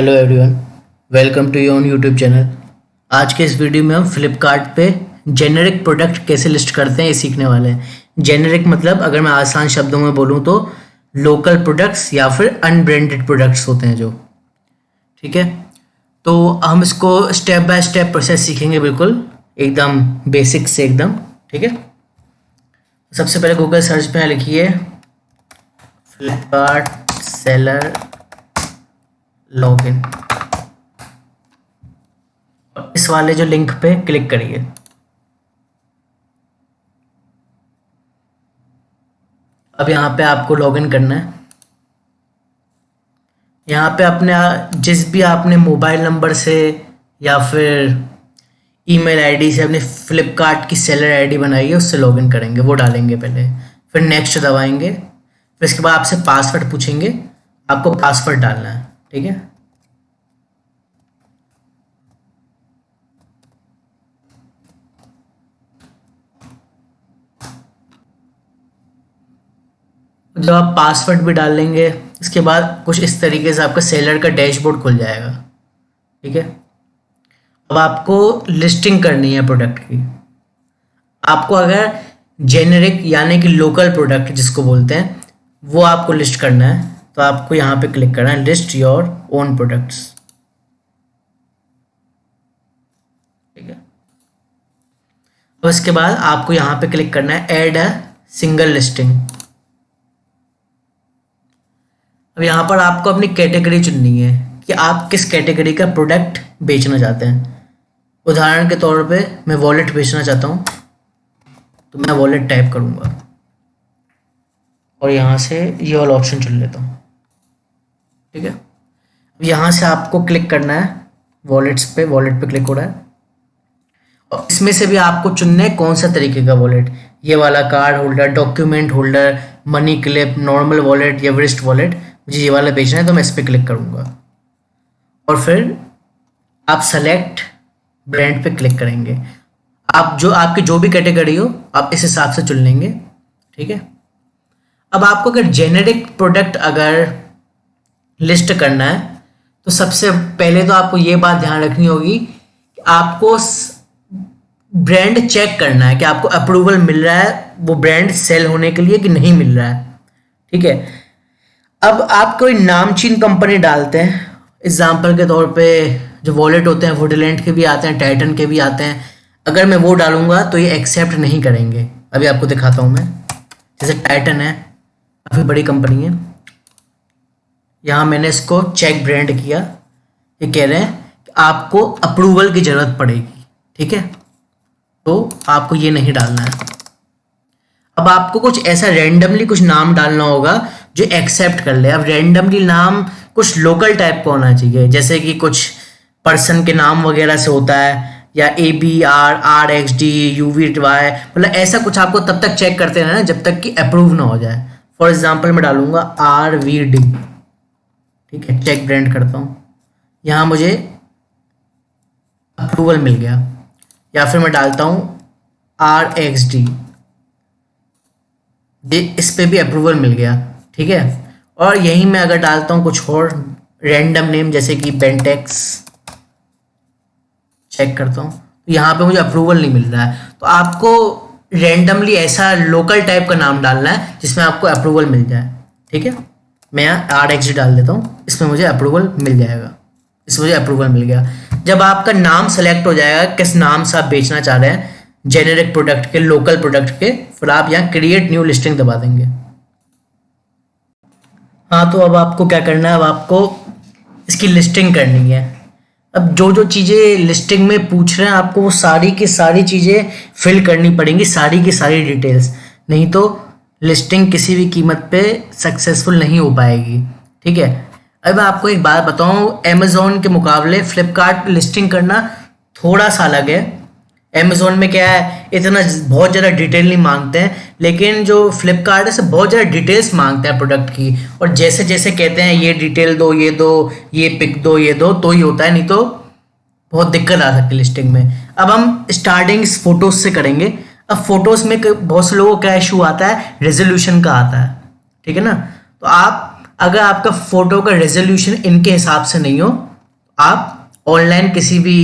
Hello everyone, welcome to your own YouTube channel. आज के इस वीडियो में हम फ्लिपकार्ट पे जेनेरिक प्रोडक्ट कैसे लिस्ट करते हैं ये सीखने वाले हैं। जेनेरिक मतलब अगर मैं आसान शब्दों में बोलूँ तो लोकल प्रोडक्ट्स या फिर अनब्रांडेड प्रोडक्ट्स होते हैं जो, ठीक है। तो हम इसको स्टेप बाय स्टेप प्रोसेस सीखेंगे, बिल्कुल एकदम बेसिक से एकदम, ठीक है। सबसे पहले गूगल सर्च पे लिखिए फ्लिपकार्ट सेलर लॉगिन, और इस वाले जो लिंक पे क्लिक करिए। अब यहाँ पे आपको लॉगिन करना है। यहाँ पे अपने जिस भी आपने मोबाइल नंबर से या फिर ईमेल आईडी से अपने फ्लिपकार्ट की सेलर आईडी बनाई है उससे लॉगिन करेंगे, वो डालेंगे पहले, फिर नेक्स्ट दबाएंगे, फिर इसके बाद आपसे पासवर्ड पूछेंगे, आपको पासवर्ड डालना है, ठीक है। जब आप पासवर्ड भी डाल लेंगे इसके बाद कुछ इस तरीके से आपका सेलर का डैशबोर्ड खुल जाएगा, ठीक है। अब आपको लिस्टिंग करनी है प्रोडक्ट की। आपको अगर जेनेरिक यानी कि लोकल प्रोडक्ट जिसको बोलते हैं वो आपको लिस्ट करना है, तो आपको यहाँ पे क्लिक करना है लिस्ट योर ओन प्रोडक्ट्स, ठीक है। और इसके बाद आपको यहाँ पे क्लिक करना है ऐड अ सिंगल लिस्टिंग। अब यहाँ पर आपको अपनी कैटेगरी चुननी है कि आप किस कैटेगरी का प्रोडक्ट बेचना चाहते हैं। उदाहरण के तौर पे मैं वॉलेट बेचना चाहता हूँ, तो मैं वॉलेट टाइप करूँगा और यहाँ से ये वाला ऑप्शन चुन लेता हूँ, ठीक है। अब यहाँ से आपको क्लिक करना है वॉलेट्स पे, वॉलेट पे क्लिक हो रहा है और इसमें से भी आपको चुनना है कौन सा तरीके का वॉलेट, ये वाला card holder, document holder, money clip, normal wallet या वृष्ट वॉलेट। मुझे ये वाला बेचना है तो मैं इस पर क्लिक करूँगा और फिर आप सेलेक्ट ब्रांड पे क्लिक करेंगे। आप जो आपकी जो भी कैटेगरी हो आप इस हिसाब से चुन लेंगे, ठीक है। अब आपको अगर जेनेरिक प्रोडक्ट अगर लिस्ट करना है तो सबसे पहले तो आपको ये बात ध्यान रखनी होगी कि आपको ब्रांड चेक करना है कि आपको अप्रूवल मिल रहा है वो ब्रांड सेल होने के लिए कि नहीं मिल रहा है, ठीक है। अब आप कोई नामचीन कंपनी डालते हैं, एग्जाम्पल के तौर पे जो वॉलेट होते हैं वुडलैंड के भी आते हैं, टाइटन के भी आते हैं, अगर मैं वो डालूंगा तो ये एक्सेप्ट नहीं करेंगे। अभी आपको दिखाता हूँ मैं, जैसे टाइटन है काफ़ी बड़ी कंपनी है, यहाँ मैंने इसको चेक ब्रांड किया, ये कह रहे हैं कि आपको अप्रूवल की ज़रूरत पड़ेगी, ठीक है, तो आपको ये नहीं डालना है। अब आपको कुछ ऐसा रैंडमली कुछ नाम डालना होगा जो एक्सेप्ट कर ले। अब रैंडमली नाम कुछ लोकल टाइप का होना चाहिए, जैसे कि कुछ पर्सन के नाम वगैरह से होता है, या ABRRXDUVY, मतलब ऐसा कुछ आपको तब तक चेक करते रहना जब तक कि अप्रूव ना हो जाए। फॉर एग्जाम्पल मैं डालूंगा RVD, ठीक है, चेक ब्रांड करता हूँ, यहाँ मुझे अप्रूवल मिल गया। या फिर मैं डालता हूँ RXD, ये इस पे भी अप्रूवल मिल गया, ठीक है। और यहीं मैं अगर डालता हूँ कुछ और रैंडम नेम जैसे कि बेंटेक्स, चेक करता हूँ तो यहाँ पे मुझे अप्रूवल नहीं मिल रहा है। तो आपको रैंडमली ऐसा लोकल टाइप का नाम डालना है जिसमें आपको अप्रूवल मिल जाए, ठीक है। मैं यहाँ RXD डाल देता हूँ, इसमें मुझे अप्रूवल मिल जाएगा, इसमें मुझे अप्रूवल मिल गया। जब आपका नाम सेलेक्ट हो जाएगा किस नाम से आप बेचना चाह रहे हैं जेनेरिक प्रोडक्ट के, लोकल प्रोडक्ट के, फिर आप यहाँ क्रिएट न्यू लिस्टिंग दबा देंगे। हाँ, तो अब आपको क्या करना है, अब आपको इसकी लिस्टिंग करनी है। अब जो जो चीज़ें लिस्टिंग में पूछ रहे हैं आपको वो सारी की सारी चीज़ें फिल करनी पड़ेंगी, सारी की सारी डिटेल्स, नहीं तो लिस्टिंग किसी भी कीमत पे सक्सेसफुल नहीं हो पाएगी, ठीक है। अब मैं आपको एक बात बताऊं, अमेज़ॉन के मुकाबले फ्लिपकार्ट लिस्टिंग करना थोड़ा सा अलग है। अमेज़ॉन में क्या है, इतना बहुत ज़्यादा डिटेल नहीं मांगते हैं, लेकिन जो फ्लिपकार्ट है से बहुत ज़्यादा डिटेल्स मांगते हैं प्रोडक्ट की, और जैसे जैसे कहते हैं ये डिटेल दो, ये दो, ये पिक दो, ये दो, तो ही होता है, नहीं तो बहुत दिक्कत आ सकती है लिस्टिंग में। अब हम स्टार्टिंग फोटोज से करेंगे। अब फोटोज में बहुत से लोगों का क्या इशू आता है, रेजोल्यूशन का आता है, ठीक है ना। तो आप अगर आपका फोटो का रेजोल्यूशन इनके हिसाब से नहीं हो आप ऑनलाइन किसी भी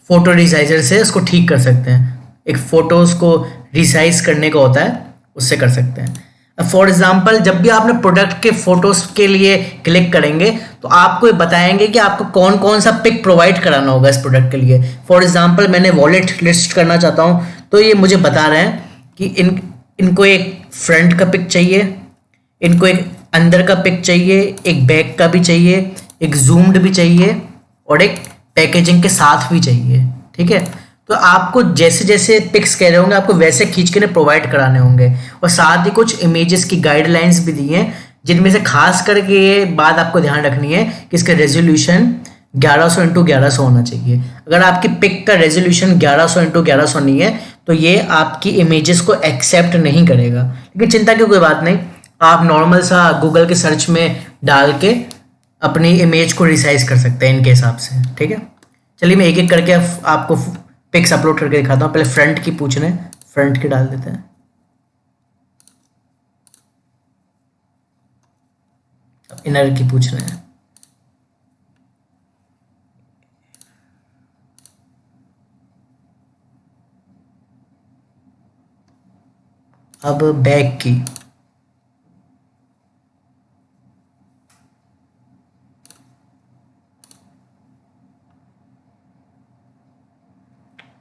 फोटो रिसाइजर से उसको ठीक कर सकते हैं। एक फोटोज़ को रिसाइज करने का होता है, उससे कर सकते हैं। फॉर एग्जांपल जब भी आपने प्रोडक्ट के फोटोज़ के लिए क्लिक करेंगे तो आपको ये बताएंगे कि आपको कौन कौन सा पिक प्रोवाइड कराना होगा इस प्रोडक्ट के लिए। फॉर एग्जांपल मैंने वॉलेट लिस्ट करना चाहता हूँ, तो ये मुझे बता रहे हैं कि इनको एक फ्रंट का पिक चाहिए, इनको एक अंदर का पिक चाहिए, एक बैक का भी चाहिए, एक जूम्ड भी चाहिए और एक पैकेजिंग के साथ भी चाहिए। ठीक है, तो आपको जैसे जैसे पिक्स कह रहे होंगे आपको वैसे खींच के प्रोवाइड कराने होंगे। और साथ ही कुछ इमेजेस की गाइडलाइंस भी दी हैं, जिनमें से खास करके ये बात आपको ध्यान रखनी है कि इसका रेजोल्यूशन 1100 इंटू 1100 होना चाहिए। अगर आपकी पिक का रेजोल्यूशन 1100 इंटू 1100 नहीं है तो ये आपकी इमेजेस को एक्सेप्ट नहीं करेगा। लेकिन चिंता की कोई बात नहीं, आप नॉर्मल सा गूगल के सर्च में डाल के अपनी इमेज को रिसाइज कर सकते हैं इनके हिसाब से। ठीक है, चलिए मैं एक एक करके आपको पिक्स अपलोड करके दिखाता हूँ। पहले फ्रंट की पूछ रहे हैं, फ्रंट की डाल देते हैं। इनर की पूछ रहे हैं। अब बैक की,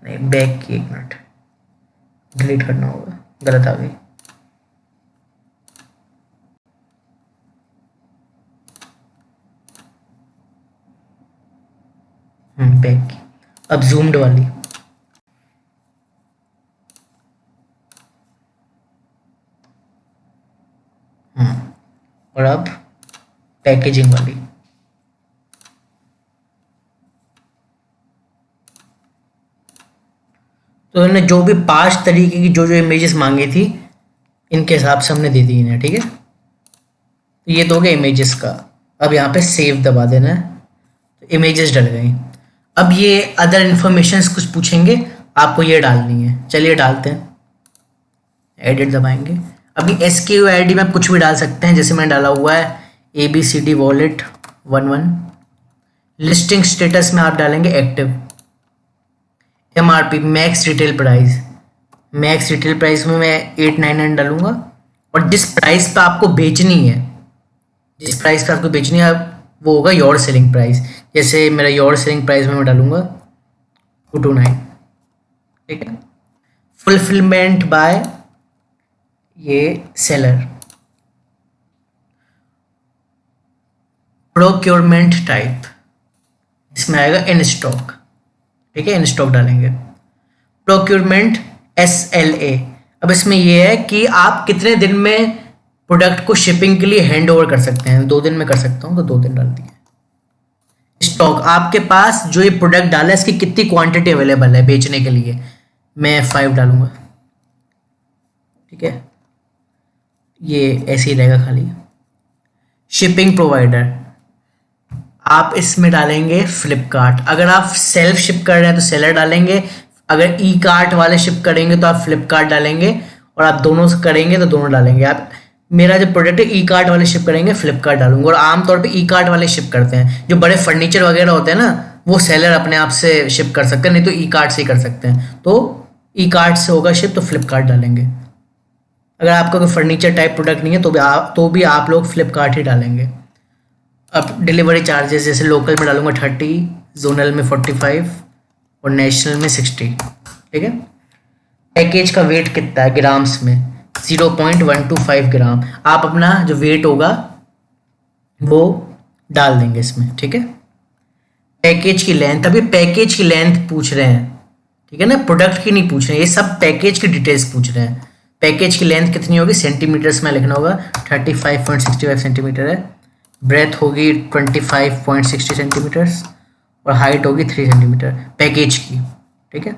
नहीं बैक की, एक मिनट डिलीट करना होगा, गलत आ गई। बैक की। अब जूम्ड वाली, और अब पैकेजिंग वाली। तो इन्होंने जो भी 5 तरीके की जो जो इमेजेस मांगी थी इनके हिसाब से हमने दे दी इन्हें। ठीक है, तो ये तो हो गया इमेजेस का। अब यहाँ पे सेव दबा देना है, तो इमेजेस डल गई। अब ये अदर इन्फॉर्मेशंस कुछ पूछेंगे, आपको ये डालनी है। चलिए डालते हैं, एडिट दबाएंगे। अभी SKUID में आप कुछ भी डाल सकते हैं, जैसे मैंने डाला हुआ है ABCD वॉलेट 11। लिस्टिंग स्टेटस में आप डालेंगे active. MRP max retail price, max retail price में मैं 899 डालूंगा। और जिस प्राइस पे आपको बेचनी है, जिस प्राइस पे आपको बेचनी है वो होगा योर सेलिंग प्राइस। जैसे मेरा योर सेलिंग प्राइस में मैं डालूंगा 229। ठीक है, फुलफिलमेंट बाय ये सेलर, प्रोक्योरमेंट टाइप, इसमें आएगा इन स्टॉक। ठीक है, इन स्टॉक डालेंगे। प्रोक्योरमेंट SLA, अब इसमें यह है कि आप कितने दिन में प्रोडक्ट को शिपिंग के लिए हैंड ओवर कर सकते हैं। 2 दिन में कर सकता हूँ, तो 2 दिन डाल दिए। स्टॉक, आपके पास जो ये प्रोडक्ट डाला है इसकी कितनी क्वांटिटी अवेलेबल है बेचने के लिए, मैं 5 डालूंगा। ठीक है, ये ऐसे ही रहेगा खाली। शिपिंग प्रोवाइडर, आप इसमें डालेंगे फ्लिपकार्ट। अगर आप सेल्फ शिप कर रहे हैं तो सेलर डालेंगे, अगर ई कार्ट वाले शिप करेंगे तो आप फ्लिपकार्ट डालेंगे, और आप दोनों से करेंगे तो दोनों डालेंगे। आप मेरा जो प्रोडक्ट है ई कार्ट वाले शिप करेंगे, फ्लिपकार्ट डालूंगा। और आमतौर पे ई कार्ट वाले शिप करते हैं, जो बड़े फर्नीचर वगैरह होते हैं ना, वो सेलर अपने आप से शिप कर सकते हैं, नहीं तो ई कार्ट से ही कर सकते हैं। तो ई कार्ट से होगा शिप तो फ्लिपकार्ट डालेंगे। अगर आपका कोई फर्नीचर टाइप प्रोडक्ट नहीं है तो भी आप लोग फ्लिपकार्ट ही डालेंगे। अब डिलीवरी चार्जेस, जैसे लोकल में डालूंगा 30, जोनल में 45 और नेशनल में 60। ठीक है, पैकेज का वेट कितना है ग्राम्स में, 0.125 ग्राम। आप अपना जो वेट होगा वो डाल देंगे इसमें। ठीक है, पैकेज की लेंथ, अभी पैकेज की लेंथ पूछ रहे हैं। ठीक है ना, प्रोडक्ट की नहीं पूछ रहे हैं, ये सब पैकेज की डिटेल्स पूछ रहे हैं। पैकेज की लेंथ कितनी होगी, सेंटीमीटर्स में लिखना होगा। 35.65 सेंटीमीटर है। ब्रेथ होगी 25.60 सेंटीमीटर्स और हाइट होगी 3 सेंटीमीटर पैकेज की। ठीक है,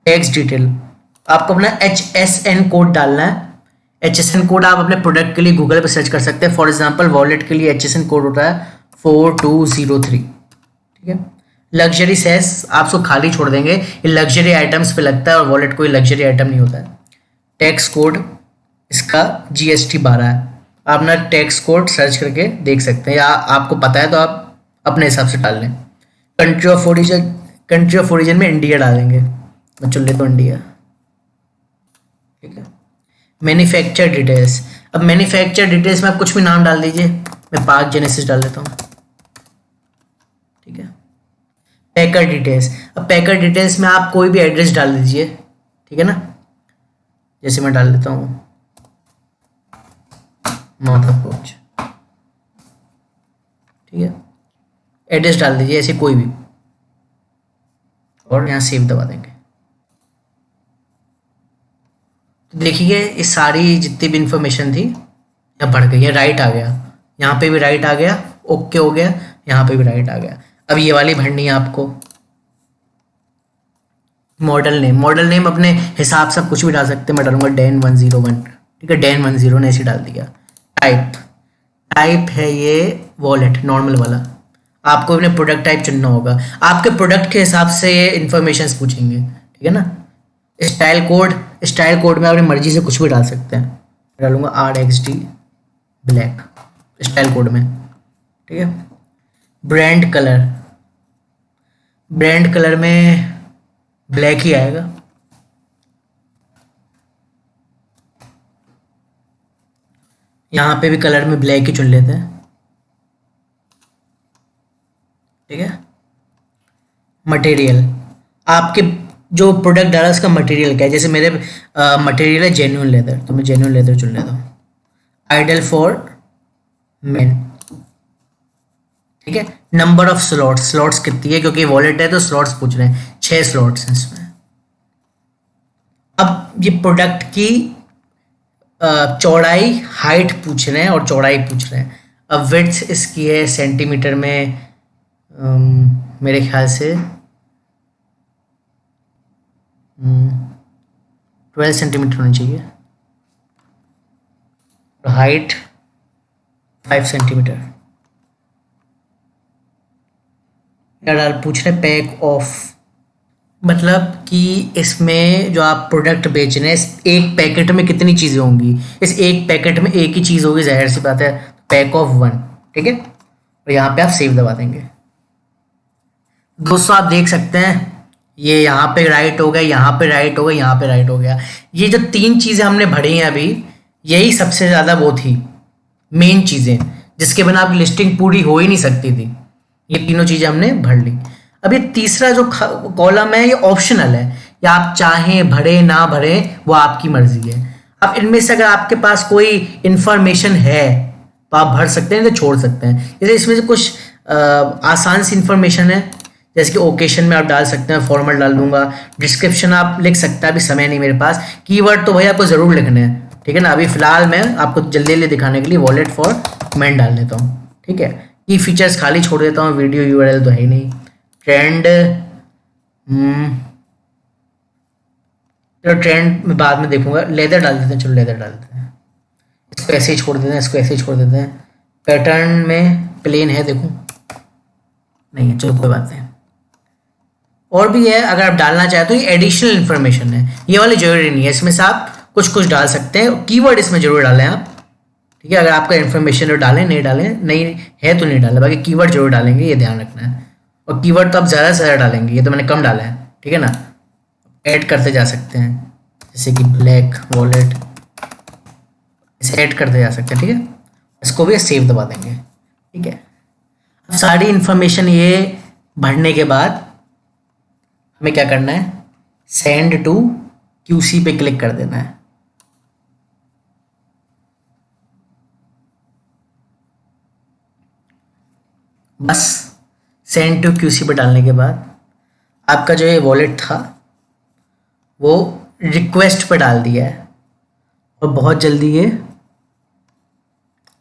टैक्स डिटेल, आपको अपना HSN कोड डालना है। HSN कोड आप अपने प्रोडक्ट के लिए गूगल पे सर्च कर सकते हैं। फॉर एग्जांपल वॉलेट के लिए HSN कोड होता है 4203। ठीक है, लग्जरी सेस आप उसको खाली छोड़ देंगे, ये लग्जरी आइटम्स पे लगता है और वॉलेट कोई लग्जरी आइटम नहीं होता है। टैक्स कोड इसका GST 12 है। आप ना टैक्स कोड सर्च करके देख सकते हैं, या आपको पता है तो आप अपने हिसाब से डाल लें। कंट्री ऑफ ओरिजिन में इंडिया डालेंगे, मैं चुन लेता हूँ इंडिया। ठीक है। मैन्युफैक्चर डिटेल्स, अब मैन्युफैक्चर डिटेल्स में आप कुछ भी नाम डाल दीजिए, मैं पार्क जेनेसिस डाल देता हूँ। ठीक है। पैकर डिटेल्स, अब पैकर डिटेल्स में आप कोई भी एड्रेस डाल दीजिए। ठीक है ना, जैसे मैं डाल देता हूँ नॉर्थ अप्रोच। ठीक है, एड्रेस डाल दीजिए ऐसे कोई भी, और यहाँ सेव दबा देंगे। तो देखिए ये सारी जितनी भी इंफॉर्मेशन थी यहाँ बढ़ गई है, राइट आ गया, यहाँ पे भी राइट आ गया, ओके हो गया, यहाँ पे भी राइट आ गया। अब ये वाली भरनी है आपको। मॉडल नेम अपने हिसाब से कुछ भी डाल सकते हैं, मैं डालूंगा डैन 101। ठीक है, डैन 10 ने ऐसे डाल दिया। टाइप है ये वॉलेट नॉर्मल वाला, आपको अपने प्रोडक्ट टाइप चुनना होगा, आपके प्रोडक्ट के हिसाब से ये इन्फॉर्मेशन पूछेंगे। ठीक है ना। स्टाइल कोड में अपनी मर्जी से कुछ भी डाल सकते हैं, मैं डालूंगा RXD ब्लैक स्टाइल कोड में। ठीक है। ब्रांड कलर में ब्लैक ही आएगा। यहाँ पे भी कलर में ब्लैक ही चुन लेते हैं। ठीक है। मटेरियल, आपके जो प्रोडक्ट डाला उसका मटेरियल क्या है, जैसे मेरे मटेरियल है जेन्युइन लेदर, तो मैं जेन्युइन लेदर चुन लेता हूँ। Ideal for men. ठीक है। नंबर ऑफ स्लॉट्स कितनी है, क्योंकि वॉलेट है तो स्लॉट्स पूछ रहे हैं, 6 स्लॉट्स हैं इसमें। अब ये प्रोडक्ट की चौड़ाई, हाइट पूछ रहे हैं और चौड़ाई पूछ रहे हैं। अब विड्थ इसकी है सेंटीमीटर में, मेरे ख्याल से 12 सेंटीमीटर होनी चाहिए, और हाइट 5 सेंटीमीटर। यार पूछ रहे पैक ऑफ, मतलब कि इसमें जो आप प्रोडक्ट बेच रहे हैं, इस एक पैकेट में कितनी चीज़ें होंगी, इस एक पैकेट में एक ही चीज़ होगी, जाहिर सी बात है, पैक ऑफ 1। ठीक है, और यहाँ पे आप सेव दबा देंगे। दोस्तों आप देख सकते हैं ये यहाँ पे राइट हो गया, यहाँ पे राइट हो गया, यहाँ पे राइट हो गया। ये जो 3 चीज़ें हमने भरी हैं अभी, यही सबसे ज़्यादा वो थी मेन चीज़ें, जिसके बिना आपकी लिस्टिंग पूरी हो ही नहीं सकती थी। ये तीनों चीज़ें हमने भर ली। अब ये तीसरा जो कॉलम है ये ऑप्शनल है, या आप चाहें भरे ना भरे वो आपकी मर्जी है। अब इनमें से अगर आपके पास कोई इंफॉर्मेशन है तो आप भर सकते हैं, तो छोड़ सकते हैं। जैसे इसमें से कुछ आसान सी इंफॉर्मेशन है, जैसे कि ओकेशन में आप डाल सकते हैं, फॉर्मल डाल दूंगा। डिस्क्रिप्शन आप लिख सकते हैं, अभी समय नहीं मेरे पास। कीवर्ड तो भैया आपको ज़रूर लिखने हैं, ठीक है ना। अभी फिलहाल मैं आपको जल्दी जल्दी दिखाने के लिए वॉलेट फॉर मैन डाल देता हूँ। ठीक है, की फीचर्स खाली छोड़ देता हूँ, वीडियो URL तो है ही नहीं। ट्रेंड तो ट्रेंड में बाद में देखूंगा। लेदर डाल देते हैं, चलो लेदर डाल देते हैं, इसको ऐसे ही छोड़ देते हैं, इसको ऐसे ही छोड़ देते हैं। पैटर्न में प्लेन है, देखूं नहीं है, चलो कोई बात नहीं। और भी है, अगर आप डालना चाहें तो ये एडिशनल इन्फॉर्मेशन है, ये वाली जरूरी नहीं है, इसमें से आप कुछ कुछ डाल सकते हैं। कीवर्ड इसमें जरूर डालें आप, ठीक है। अगर आपका इन्फॉर्मेशन डालें, नहीं डालें, नहीं है तो नहीं डालें, बाकी कीवर्ड जरूर डालेंगे, ये ध्यान रखना है। और कीवर्ड तो आप ज़्यादा से ज़्यादा डालेंगे, ये तो मैंने कम डाला है, ठीक है ना। ऐड करते जा सकते हैं, जैसे कि ब्लैक वॉलेट, इसे ऐड करते जा सकते हैं, ठीक है। इसको भी सेव दबा देंगे, ठीक है। अब सारी इन्फॉर्मेशन ये भरने के बाद हमें क्या करना है, सेंड टू QC पे क्लिक कर देना है। बस सेंड टू QC पे डालने के बाद आपका जो ये वॉलेट था वो रिक्वेस्ट पे डाल दिया है, और बहुत जल्दी ये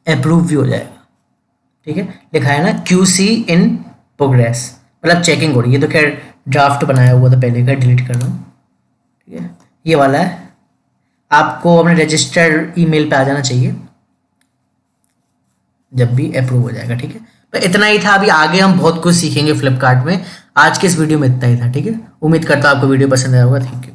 अप्रूव भी हो जाएगा, ठीक है। लिखा है ना QC इन प्रोग्रेस, मतलब चेकिंग हो रही है। ये तो खैर ड्राफ्ट बनाया हुआ था पहले का, डिलीट कर रहा हूँ, ठीक है। ये वाला है, आपको अपने रजिस्टर्ड ईमेल पे आ जाना चाहिए जब भी अप्रूव हो जाएगा, ठीक है। तो इतना ही था, अभी आगे हम बहुत कुछ सीखेंगे फ्लिपकार्ट में। आज के इस वीडियो में इतना ही था, ठीक है। उम्मीद करता हूँ आपको वीडियो पसंद आया होगा। Thank you.